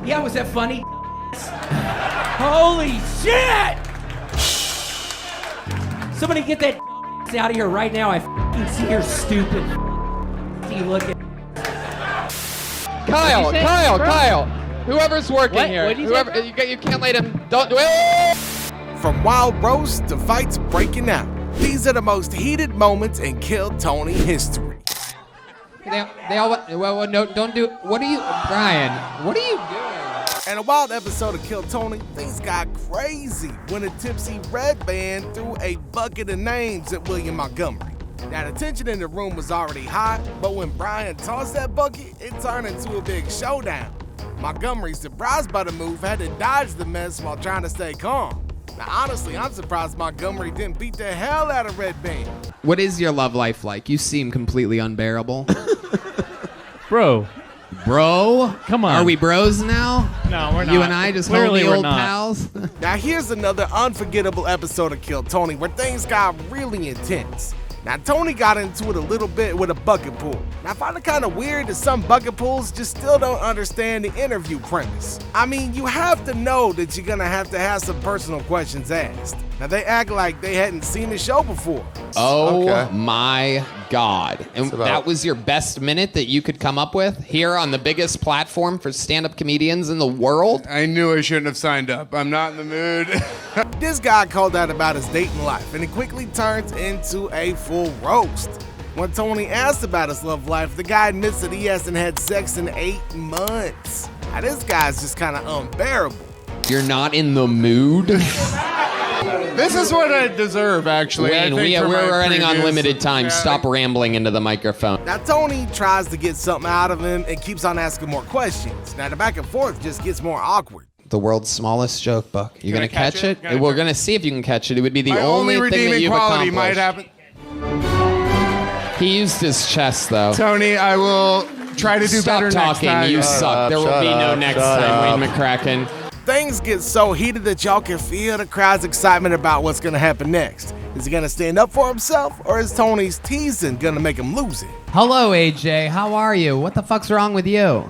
Yeah, was that funny? Holy shit! Somebody get that out of here right now. I f***ing see your stupid you looking. Kyle. Whoever's working What? here. What'd you Whoever say, you can't let him. Don't do it. From wild roasts to fights breaking out, these are the most heated moments in Kill Tony history. They all. Well, no, don't do. What are you, Brian? What are you doing? In a wild episode of Kill Tony, things got crazy when a tipsy Red Band threw a bucket of names at William Montgomery. Now, the tension in the room was already hot, but when Brian tossed that bucket, it turned into a big showdown. Montgomery, surprised by the move, had to dodge the mess while trying to stay calm. Now, honestly, I'm surprised Montgomery didn't beat the hell out of Red Band. What is your love life like? You seem completely unbearable. Bro, come on. Are we bros now? No, we're not. You and I just Clearly homie we're old not. pals? Now, here's another unforgettable episode of Kill Tony where things got really intense. Now, Tony got into it a little bit with a bucket pool. Now, I find it kind of weird that some bucket pools just still don't understand the interview premise. I mean, you have to know that you're gonna have to have some personal questions asked. Now, they act like they hadn't seen the show before. Oh Okay. my God. And about- that was your best minute that you could come up with here on the biggest platform for stand-up comedians in the world? I knew I shouldn't have signed up. I'm not in the mood. This guy called out about his dating life, and it quickly turns into a full roast. When Tony asked about his love life, the guy admits that he hasn't had sex in 8 months. Now, this guy's just kind of unbearable. You're not in the mood? This is what I deserve, actually. I Wayne, think for my we're running on previous- limited time. Yeah, Stop rambling into the microphone. Now, Tony tries to get something out of him and keeps on asking more questions. Now, the back and forth just gets more awkward. The world's smallest joke book. You Can gonna I catch catch it? it? Can I- We're gonna see if you can catch it. It would be the My only thing that redeeming you've quality accomplished. might happen. He used his chest though. Tony, I will try to do Stop better talking. next time. You suck. There will be no next time, Wayne McCracken. Things get so heated that y'all can feel the crowd's excitement about what's gonna happen next. Is he gonna stand up for himself, or is Tony's teasing gonna make him lose it? Hello, AJ. How are you? What the fuck's wrong with you?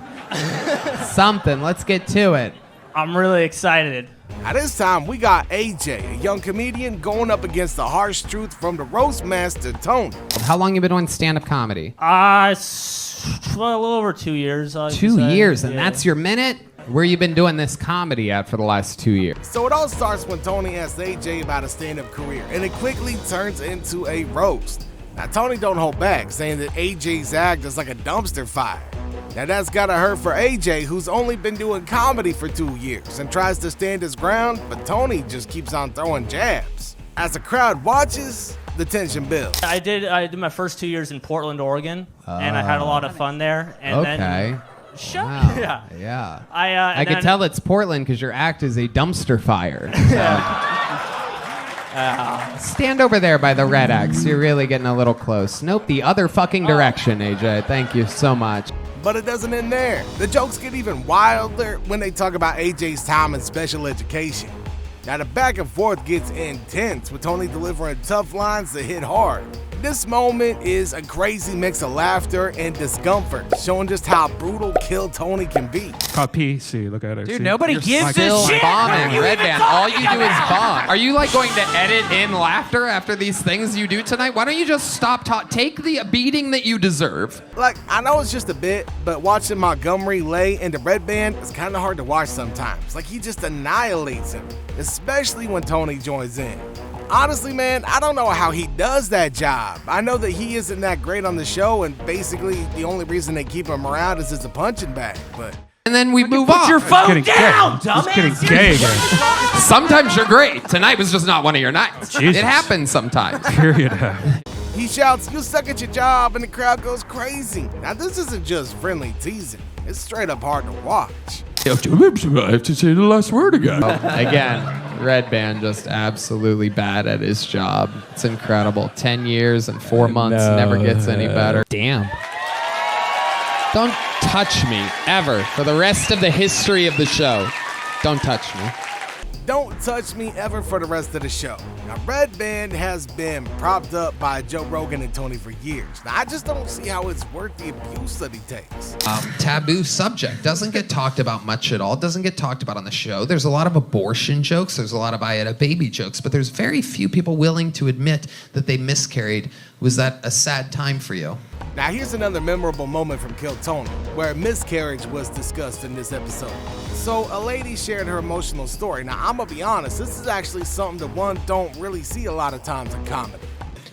Something. Let's get to it. I'm really excited. Now, this time we got AJ, a young comedian, going up against the harsh truth from the roast master Tony. How long you been doing stand-up comedy? Well, a little over 2 years. I like to 2 say. years, and Yeah. that's your minute? Where you been doing this comedy at for the last 2 years? So it all starts when Tony asks AJ about his stand-up career, and it quickly turns into a roast. Now, Tony don't hold back, saying that AJ's act is like a dumpster fire. Now, that's gotta hurt for AJ, who's only been doing comedy for 2 years and tries to stand his ground, but Tony just keeps on throwing jabs. As the crowd watches, the tension builds. I did my first 2 years in Portland, Oregon, and I had a lot of fun there. And Okay. Then, shut Wow. Yeah. Yeah. I I could tell it's Portland because your act is a dumpster fire. Stand over there by the red X. You're really getting a little close. Nope, the other fucking direction, AJ. Thank you so much. But it doesn't end there. The jokes get even wilder when they talk about AJ's time in special education. Now, the back and forth gets intense with Tony delivering tough lines that hit hard. This moment is a crazy mix of laughter and discomfort, showing just how brutal Kill Tony can be. Copy. See, look at it. Dude, See? nobody You're gives smacking- a Still shit. bombing, You Red even Band. All you do talking is about bomb. Are you like going to edit in laughter after these things you do tonight? Why don't you just stop take the beating that you deserve? Like, I know it's just a bit, but watching Montgomery lay in the Red Band is kind of hard to watch sometimes. Like, he just annihilates him, especially when Tony joins in. Honestly, man, I don't know how he does that job. I know that he isn't that great on the show, and basically the only reason they keep him around is as a punching bag, but... And then we move Put on. your phone getting down, gay. It's dumbass. getting gay again. Sometimes you're great. Tonight was just not one of your nights. Jesus. It happens sometimes. Period. He shouts, "You suck at your job," and the crowd goes crazy. Now, this isn't just friendly teasing. It's straight up hard to watch. I have to say the last word again. Again, Red Band just absolutely bad at his job. It's incredible. 10 years and 4 months, never gets any better. Damn. Don't touch me, ever, for the rest of the history of the show. Don't touch me. Don't touch me ever for the rest of the show. Now, Red Band has been propped up by Joe Rogan and Tony for years. Now, I just don't see how it's worth the abuse that he takes. Taboo subject. Doesn't get talked about much at all. Doesn't get talked about on the show. There's a lot of abortion jokes. There's a lot of I had a baby jokes. But there's very few people willing to admit that they miscarried. Was that a sad time for you? Now, here's another memorable moment from Kill Tony, where a miscarriage was discussed in this episode. So, a lady shared her emotional story. Now, I'm gonna be honest, this is actually something that one don't really see a lot of times in comedy.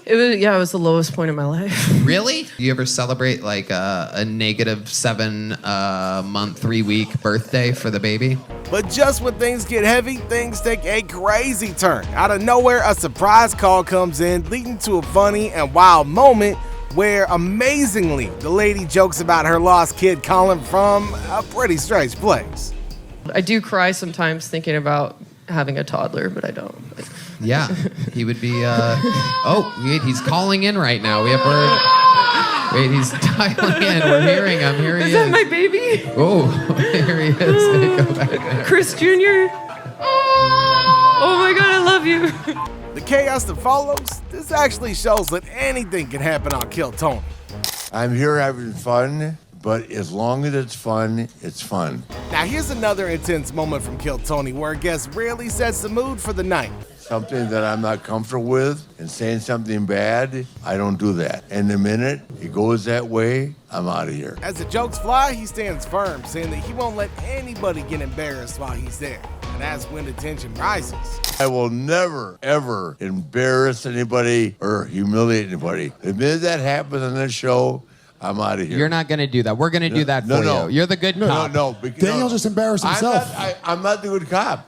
It was the lowest point in my life. Really? Do you ever celebrate like a negative 7-month, 3-week birthday for the baby? But just when things get heavy, things take a crazy turn. Out of nowhere, a surprise call comes in, leading to a funny and wild moment where, amazingly, the lady jokes about her lost kid calling from a pretty strange place. I do cry sometimes thinking about having a toddler, but I don't. Yeah, he would be. Oh, wait, he's calling in right now. We have word. Wait, he's dialing in. We're hearing him. Here he is. Is that my baby? Oh, here he is. Go back there. Chris Jr. Oh my God, I love you. The chaos that follows, this actually shows that anything can happen on Kill Tony. I'm here having fun, but as long as it's fun, it's fun. Now here's another intense moment from Kill Tony where a guest really sets the mood for the night. Something that I'm not comfortable with and saying something bad, I don't do that. And the minute it goes that way, I'm out of here. As the jokes fly, he stands firm, saying that he won't let anybody get embarrassed while he's there. And that's when the tension rises. I will never, ever embarrass anybody or humiliate anybody. The minute that happens on this show, I'm out of here. You're not going to do that. We're going to do that for you. You're the good cop. Daniel just embarrassed himself. I'm not the good cop.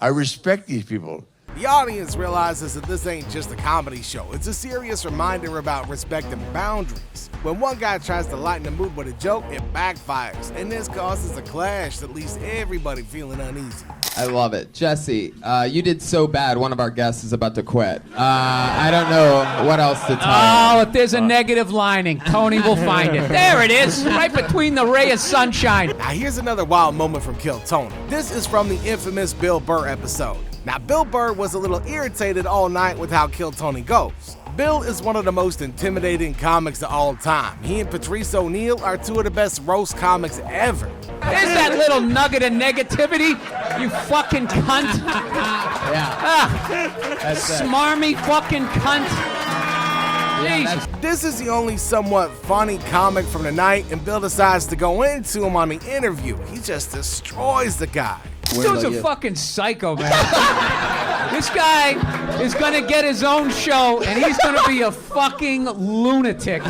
I respect these people. The audience realizes that this ain't just a comedy show. It's a serious reminder about respect and boundaries. When one guy tries to lighten the mood with a joke, it backfires, and this causes a clash that leaves everybody feeling uneasy. I love it. Jesse, you did so bad, one of our guests is about to quit. I don't know what else to tell you. Oh, if there's a negative lining, Tony will find it. There it is, right between the ray of sunshine. Now here's another wild moment from Kill Tony. This is from the infamous Bill Burr episode. Now, Bill Burr was a little irritated all night with how Kill Tony goes. Bill is one of the most intimidating comics of all time. He and Patrice O'Neal are two of the best roast comics ever. There's that little nugget of negativity, you fucking cunt. Smarmy fucking cunt. Jesus. This is the only somewhat funny comic from the night, and Bill decides to go into him on the interview. He just destroys the guy. This dude's a fucking psycho, man. This guy is gonna get his own show, and he's gonna be a fucking lunatic.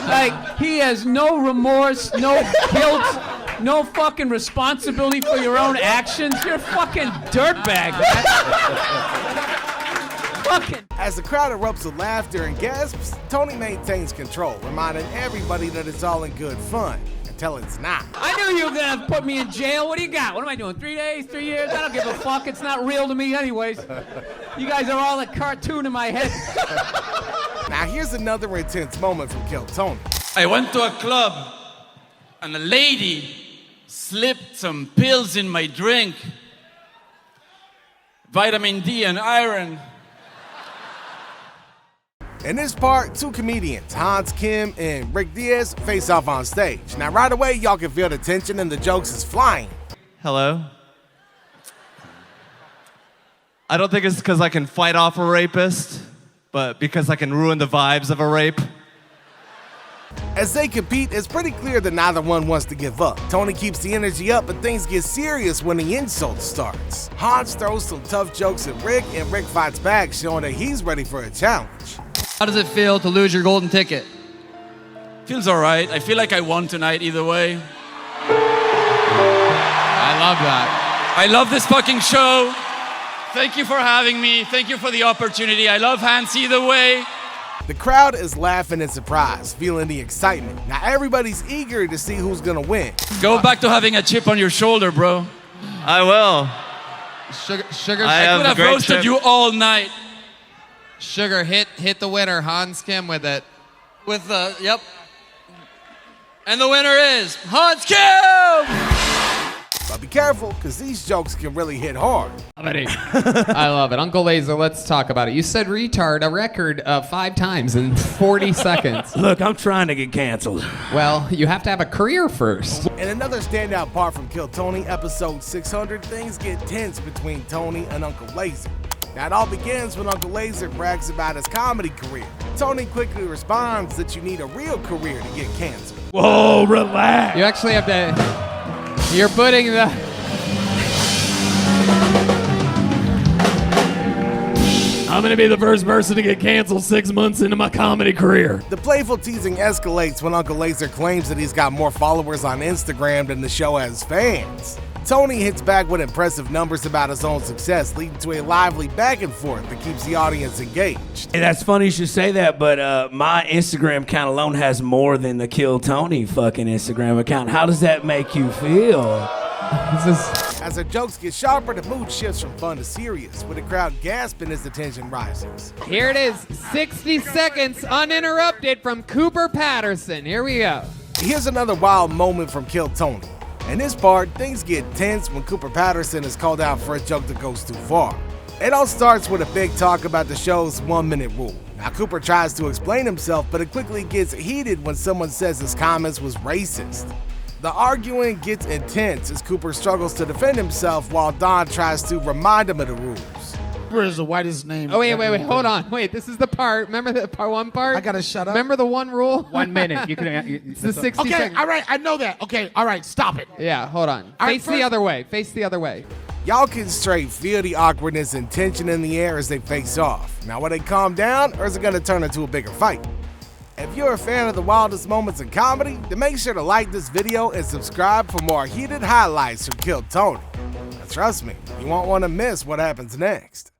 Like, he has no remorse, no guilt, no fucking responsibility for your own actions. You're a fucking dirtbag, man. Fucking. As the crowd erupts with laughter and gasps, Tony maintains control, reminding everybody that it's all in good fun. Until it's not. I knew you were gonna put me in jail. What do you got? What am I doing? 3 days? 3 years? I don't give a fuck. It's not real to me anyways. You guys are all a cartoon in my head. Now here's another intense moment from Kill Tony. I went to a club and a lady slipped some pills in my drink. Vitamin D and iron. In this part, two comedians, Hans Kim and Rick Diaz, face off on stage. Now right away, y'all can feel the tension and the jokes is flying. Hello? I don't think it's because I can fight off a rapist, but because I can ruin the vibes of a rape. As they compete, it's pretty clear that neither one wants to give up. Tony keeps the energy up, but things get serious when the insult starts. Hans throws some tough jokes at Rick, and Rick fights back, showing that he's ready for a challenge. How does it feel to lose your golden ticket? Feels all right. I feel like I won tonight either way. I love that. I love this fucking show. Thank you for having me. Thank you for the opportunity. I love Hans either way. The crowd is laughing in surprise, feeling the excitement. Now everybody's eager to see who's gonna win. Go back to having a chip on your shoulder, bro. I will. Sugar, I could have roasted you all night. Sugar, hit the winner, Hans Kim, with it. With the, yep. And the winner is Hans Kim! But be careful, because these jokes can really hit hard. I love it. Uncle Laser, let's talk about it. You said retard a record 5 times in 40 seconds. Look, I'm trying to get canceled. Well, you have to have a career first. And another standout part from Kill Tony, episode 600, things get tense between Tony and Uncle Laser. Now, it all begins when Uncle Laser brags about his comedy career. Tony quickly responds that you need a real career to get canceled. Whoa, relax. You actually have to... You're putting the... I'm gonna be the first person to get canceled 6 months into my comedy career. The playful teasing escalates when Uncle Laser claims that he's got more followers on Instagram than the show has fans. Tony hits back with impressive numbers about his own success, leading to a lively back and forth that keeps the audience engaged. Hey, that's funny you should say that, but my Instagram account alone has more than the Kill Tony fucking Instagram account. How does that make you feel? As the jokes get sharper, the mood shifts from fun to serious, with the crowd gasping as the tension rises. Here it is, 60 seconds uninterrupted from Cooper Patterson. Here we go. Here's another wild moment from Kill Tony. In this part, things get tense when Cooper Patterson is called out for a joke that goes too far. It all starts with a big talk about the show's 1-minute rule. Now, Cooper tries to explain himself, but it quickly gets heated when someone says his comments was racist. The arguing gets intense as Cooper struggles to defend himself while Don tries to remind him of the rules. Cooper is the whitest name. Oh, wait, hold on. Wait, this is the part. Remember the one part? I gotta shut up. Remember the one rule? 1 minute. You can. It's the 60 Okay, seconds. all right, I know that. Okay, all right, stop it. Yeah, hold on. All right, Face the first- other way. Face the other way. Y'all can straight feel the awkwardness and tension in the air as they face off. Now, will they calm down, or is it gonna turn into a bigger fight? If you're a fan of the wildest moments in comedy, then make sure to like this video and subscribe for more heated highlights from Kill Tony. Now, trust me, you won't want to miss what happens next.